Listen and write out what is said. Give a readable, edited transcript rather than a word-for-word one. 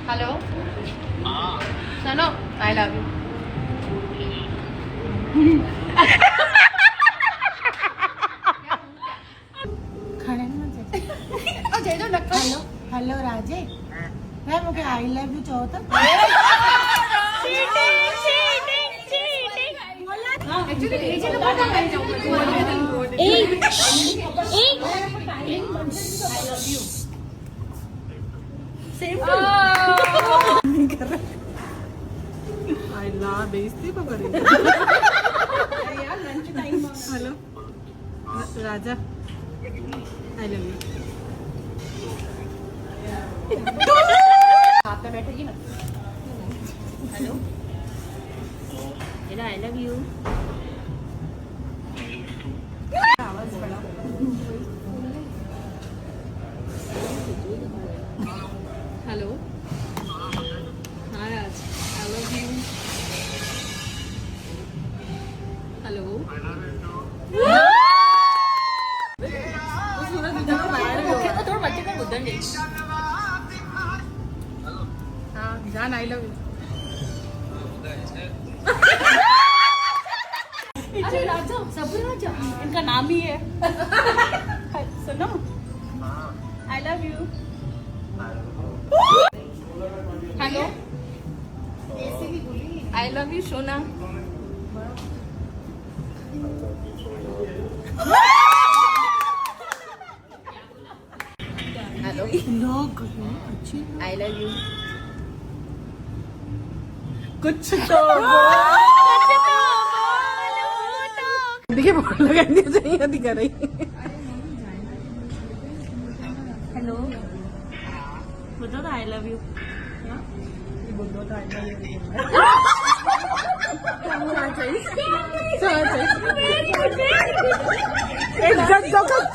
hello सुनो I love you hello hello Raje मैं मुझे आई लव यू चओ त बेइज्जती तो करेंगे यार lunch time hello Raja I love you साथ में बैठेगी ना हेलो मेरा आई लव यू आवाज बढ़ाओ हेलो हाँ राज आई लव यू हेलो थोड़ा बच्चे का बुद्धन नहीं हाँ जान आई लव यू अरे राजा सब राजा इनका नाम ही है सुनो I love you hello I love you सोना हेलो लोग अच्छी आई लव यू कुछ तो देखिए बहुत लगानी चाहिए दिखा रही हेलो बताओ तो आई लव यू एक जग